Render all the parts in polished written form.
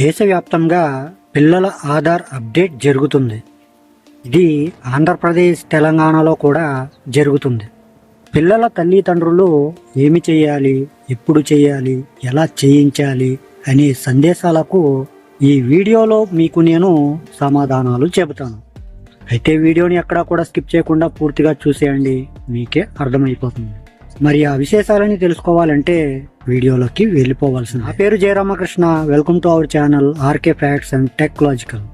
దేశవ్యాప్తంగా పిల్లల ఆధార్ అప్డేట్ జరుగుతుంది. ఇది ఆంధ్రప్రదేశ్, తెలంగాణలో కూడా జరుగుతుంది. పిల్లల తల్లిదండ్రులు ఏమి చేయాలి, ఎప్పుడు చేయాలి, ఎలా చేయించాలి అనే సందేశాలకు ఈ వీడియోలో మీకు నేను సమాధానాలు చెబుతాను. అయితే వీడియోని ఎక్కడా కూడా స్కిప్ చేయకుండా పూర్తిగా చూసేయండి, మీకే అర్థమైపోతుంది. మరి ఆ విశేషాలని తెలుసుకోవాలంటే వీడియోలోకి వెళ్ళిపోవాల్సింది. నా పేరు Jayaramakrishna. Welcome to our channel RK facts and technological.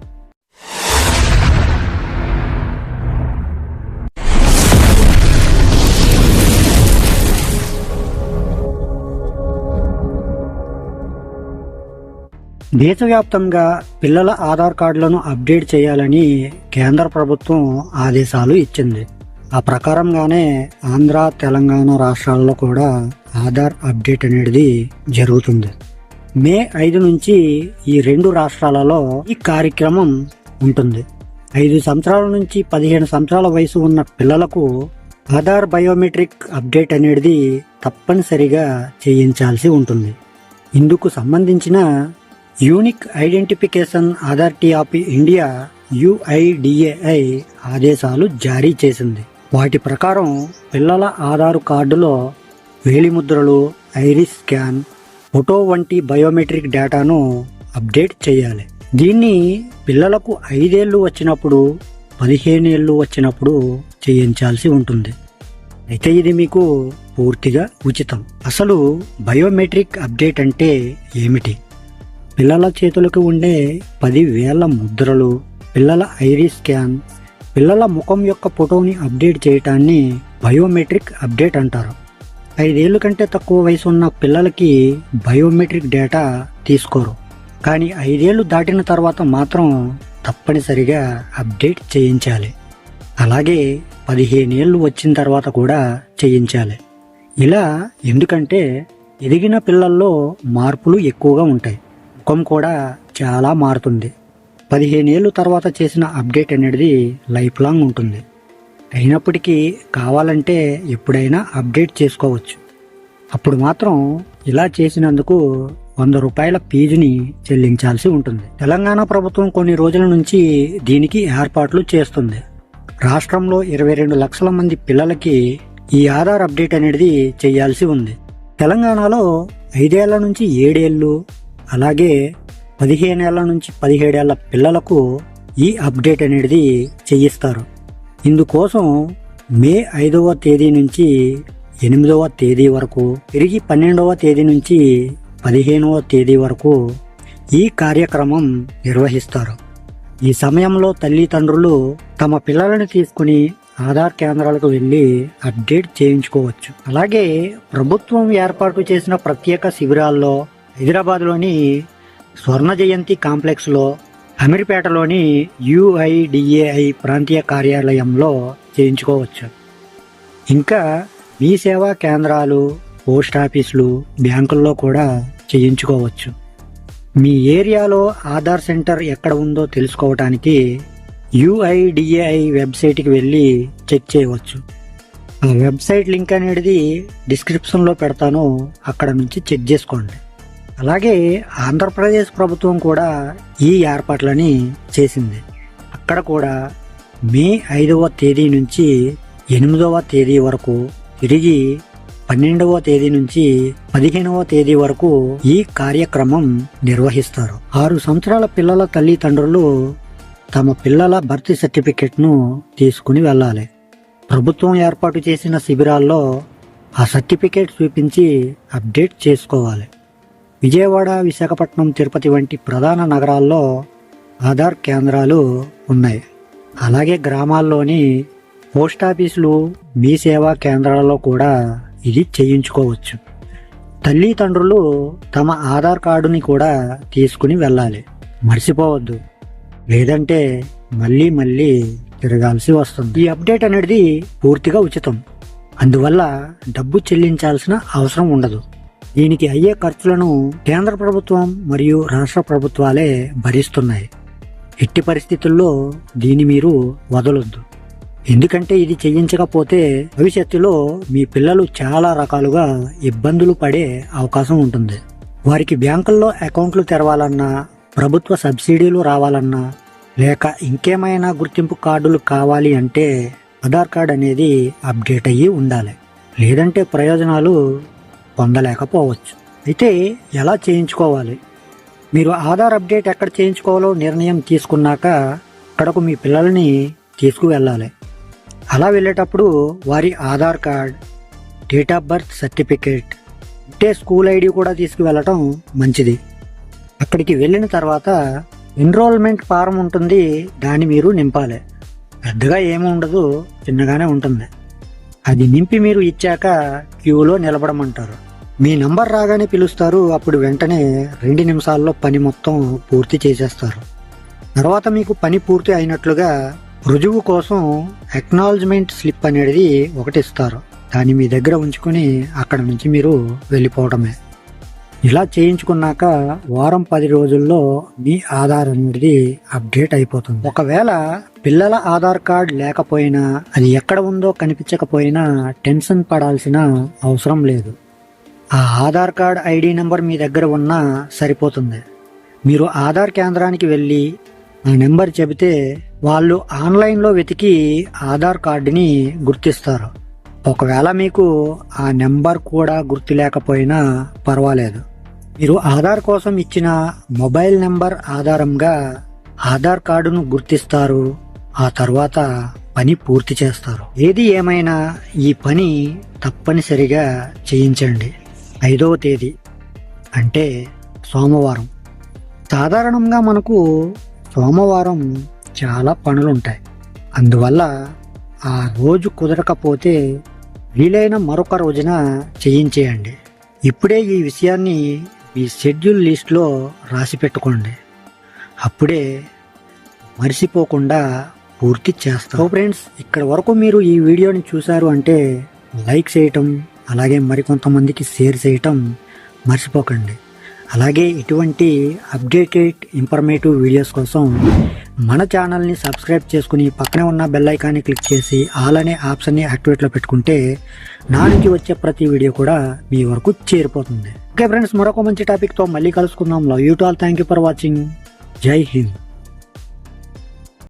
దేశవ్యాప్తంగా పిల్లల ఆధార్ కార్డులను అప్డేట్ చేయాలని కేంద్ర ప్రభుత్వం ఆదేశాలు ఇచ్చింది. ఆ ప్రకారంగానే ఆంధ్ర, తెలంగాణ రాష్ట్రాల్లో కూడా ఆధార్ అప్డేట్ అనేది జరుగుతుంది. మే 5 నుంచి ఈ 2 రాష్ట్రాలలో ఈ కార్యక్రమం ఉంటుంది. 5 సంవత్సరాల నుంచి 15 సంవత్సరాల వయసు ఉన్న పిల్లలకు ఆధార్ బయోమెట్రిక్ అప్డేట్ అనేది తప్పనిసరిగా చేయించాల్సి ఉంటుంది. ఇందుకు సంబంధించిన unique identification authority of India UIDAI ఆదేశాలు జారీ చేసింది. వాటి ప్రకారం పిల్లల ఆధార్ కార్డులో వేలిముద్రలు, ఐరిస్ స్కాన్, ఫోటో వంటి బయోమెట్రిక్ డేటాను అప్డేట్ చేయాలి. దీన్ని పిల్లలకు 5 ఏళ్ళు వచ్చినప్పుడు, 15 ఏళ్ళు వచ్చినప్పుడు చేయించాల్సి ఉంటుంది. అయితే ఇది మీకు పూర్తిగా ఉచితం. అసలు బయోమెట్రిక్ అప్డేట్ అంటే ఏమిటి? పిల్లల చేతులకు ఉండే 10 వేల ముద్రలు, పిల్లల ఐరిస్ స్కాన్, పిల్లల ముఖం యొక్క ఫోటోని అప్డేట్ చేయటాన్ని బయోమెట్రిక్ అప్డేట్ అంటారు. 5 ఏళ్ళ కంటే తక్కువ వయసు ఉన్న పిల్లలకి బయోమెట్రిక్ డేటా తీసుకోరు. కానీ 5 ఏళ్ళు దాటిన తర్వాత మాత్రం తప్పనిసరిగా అప్డేట్ చేయించాలి. అలాగే 15 ఏళ్ళు వచ్చిన తర్వాత కూడా చేయించాలి. ఇలా ఎందుకంటే ఎదిగిన పిల్లల్లో మార్పులు ఎక్కువగా ఉంటాయి. ముఖం కూడా చాలా మారుతుంది. 15 ఏళ్ళు తర్వాత చేసిన అప్డేట్ అనేది లైఫ్ లాంగ్ ఉంటుంది. అయినప్పటికీ కావాలంటే ఎప్పుడైనా అప్డేట్ చేసుకోవచ్చు. అప్పుడు మాత్రం ఇలా చేసినందుకు 100 రూపాయల ఫీజుని చెల్లించాల్సి ఉంటుంది. తెలంగాణ ప్రభుత్వం కొన్ని రోజుల నుంచి దీనికి ఏర్పాట్లు చేస్తుంది. రాష్ట్రంలో 22 లక్షల మంది పిల్లలకి ఈ ఆధార్ అప్డేట్ అనేది చేయాల్సి ఉంది. తెలంగాణలో 5 ఏళ్ల నుంచి 7 ఏళ్ళు, అలాగే 15 ఏళ్ల నుంచి 17 ఏళ్ల పిల్లలకు ఈ అప్డేట్ అనేది చేయిస్తారు. ఇందుకోసం మే 5వ తేదీ నుంచి 8వ తేదీ వరకు, తిరిగి 12వ తేదీ నుంచి 15వ తేదీ వరకు ఈ కార్యక్రమం నిర్వహిస్తారు. ఈ సమయంలో తల్లిదండ్రులు తమ పిల్లలను తీసుకుని ఆధార్ కేంద్రాలకు వెళ్లి అప్డేట్ చేయించుకోవచ్చు. అలాగే ప్రభుత్వం ఏర్పాటు చేసిన ప్రత్యేక శిబిరాల్లో హైదరాబాద్లోని స్వర్ణ జయంతి కాంప్లెక్స్లో, అమీర్పేటలోని UIDAI ప్రాంతీయ కార్యాలయంలో చేయించుకోవచ్చు. ఇంకా మీ సేవా కేంద్రాలు, పోస్ట్ ఆఫీసులు, బ్యాంకుల్లో కూడా చేయించుకోవచ్చు. మీ ఏరియాలో ఆధార్ సెంటర్ ఎక్కడ ఉందో తెలుసుకోవడానికి UIDAI వెబ్సైట్కి వెళ్ళి చెక్ చేయవచ్చు. ఆ వెబ్సైట్ లింక్ అనేది డిస్క్రిప్షన్లో పెడతాను, అక్కడ నుంచి చెక్ చేసుకోండి. అలాగే ఆంధ్రప్రదేశ్ ప్రభుత్వం కూడా ఈ ఏర్పాట్లని చేసింది. అక్కడ కూడా మే 5వ తేదీ నుంచి 8వ తేదీ వరకు, తిరిగి 12వ తేదీ నుంచి 15వ తేదీ వరకు ఈ కార్యక్రమం నిర్వహిస్తారు. 6 సంవత్సరాల పిల్లల తల్లిదండ్రులు తమ పిల్లల బర్త్ సర్టిఫికెట్ను తీసుకుని వెళ్ళాలి. ప్రభుత్వం ఏర్పాటు చేసిన శిబిరాల్లో ఆ సర్టిఫికేట్ చూపించి అప్డేట్ చేసుకోవాలి. విజయవాడ, విశాఖపట్నం, తిరుపతి వంటి ప్రధాన నగరాల్లో ఆధార్ కేంద్రాలు ఉన్నాయి. అలాగే గ్రామాల్లోని పోస్ట్ ఆఫీసులు, మీ సేవా కేంద్రాలలో కూడా ఇది చేయించుకోవచ్చు. తల్లిదండ్రులు తమ ఆధార్ కార్డుని కూడా తీసుకుని వెళ్ళాలి, మర్చిపోవద్దు. లేదంటే మళ్ళీ తిరగాల్సి వస్తుంది. ఈ అప్డేట్ అనేది పూర్తిగా ఉచితం. అందువల్ల డబ్బు చెల్లించాల్సిన అవసరం ఉండదు. దీనికి అయ్యే ఖర్చులను కేంద్ర ప్రభుత్వం మరియు రాష్ట్ర ప్రభుత్వాలే భరిస్తున్నాయి. ఎట్టి పరిస్థితుల్లో దీన్ని మీరు వదలొద్దు. ఎందుకంటే ఇది చేయించకపోతే భవిష్యత్తులో మీ పిల్లలు చాలా రకాలుగా ఇబ్బందులు పడే అవకాశం ఉంటుంది. వారికి బ్యాంకుల్లో అకౌంట్లు తెరవాలన్నా, ప్రభుత్వ సబ్సిడీలు రావాలన్నా లేక ఇంకేమైనా గుర్తింపు కార్డులు కావాలి అంటే ఆధార్ కార్డ్ అనేది అప్డేట్ అయ్యి ఉండాలి. లేదంటే ప్రయోజనాలు పొందలేకపోవచ్చు. అయితే ఎలా చేయించుకోవాలి? మీరు ఆధార్ అప్డేట్ ఎక్కడ చేయించుకోవాలో నిర్ణయం తీసుకున్నాక అక్కడకు మీ పిల్లల్ని తీసుకువెళ్ళాలి. అలా వెళ్ళేటప్పుడు వారి Aadhaar card, date of birth certificate, అంటే స్కూల్ ఐడి కూడా తీసుకువెళ్ళటం మంచిది. అక్కడికి వెళ్ళిన తర్వాత ఎన్రోల్మెంట్ ఫారం ఉంటుంది, దాన్ని మీరు నింపాలి. పెద్దగా ఏమి ఉండదు, చిన్నగానే ఉంటుంది. అది నింపి మీరు ఇచ్చాక క్యూలో నిలబడమంటారు. మీ నంబర్ రాగానే పిలుస్తారు. అప్పుడు వెంటనే 2 నిమిషాల్లో పని మొత్తం పూర్తి చేసేస్తారు. తర్వాత మీకు పని పూర్తి అయినట్లుగా రుజువు కోసం అక్నాలజ్మెంట్ స్లిప్ అనేది ఒకటి ఇస్తారు. దాన్ని మీ దగ్గర ఉంచుకొని అక్కడ నుంచి మీరు వెళ్ళిపోవడమే. ఇలా చేయించుకున్నాక వారం 10 రోజుల్లో మీ ఆధార్ అనేది అప్డేట్ అయిపోతుంది. ఒకవేళ పిల్లల ఆధార్ కార్డ్ లేకపోయినా, అది ఎక్కడ ఉందో కనిపించకపోయినా టెన్షన్ పడాల్సిన అవసరం లేదు. ఆ ఆధార్ కార్డ్ ఐడి నెంబర్ మీ దగ్గర ఉన్నా సరిపోతుంది. మీరు ఆధార్ కేంద్రానికి వెళ్ళి ఆ నెంబర్ చెబితే వాళ్ళు ఆన్లైన్లో వెతికి ఆధార్ కార్డుని గుర్తిస్తారు. ఒకవేళ మీకు ఆ నెంబర్ కూడా గుర్తు లేకపోయినా పర్వాలేదు. మీరు ఆధార్ కోసం ఇచ్చిన మొబైల్ నెంబర్ ఆధారంగా ఆధార్ కార్డును గుర్తిస్తారు. ఆ తర్వాత పని పూర్తి చేస్తారు. ఏది ఏమైనా ఈ పని తప్పనిసరిగా చేయించండి. 5వ తేదీ అంటే సోమవారం. సాధారణంగా మనకు సోమవారం చాలా పనులుంటాయి. అందువల్ల ఆ రోజు కుదరకపోతే వీలైన మరొక రోజున చేయించేయండి. ఇప్పుడే ఈ విషయాన్ని మీ షెడ్యూల్ లిస్ట్లో రాసి పెట్టుకోండి. అప్పుడే మర్చిపోకుండా పూర్తి చేస్తారు. ఫ్రెండ్స్, ఇక్కడ వరకు మీరు ఈ వీడియోని చూశారు అంటే లైక్ చేయటం, అలాగే మరికొంతమందికి షేర్ చేయటం మర్చిపోకండి. అలాగే ఇటువంటి అప్డేటెడ్ ఇన్ఫర్మేటివ్ వీడియోస్ కోసం మన ఛానల్ని సబ్స్క్రైబ్ చేసుకుని పక్కనే ఉన్న బెల్ ఐకాన్ని క్లిక్ చేసి ఆల్ అనే ఆప్షన్ని యాక్టివేట్లో పెట్టుకుంటే నా నుంచి వచ్చే ప్రతి వీడియో కూడా మీ వరకు చేరిపోతుంది. ఓకే ఫ్రెండ్స్, మరొక మంచి టాపిక్తో మళ్ళీ కలుసుకుందాం. Love you to all. Thank you for watching. జై హింద్.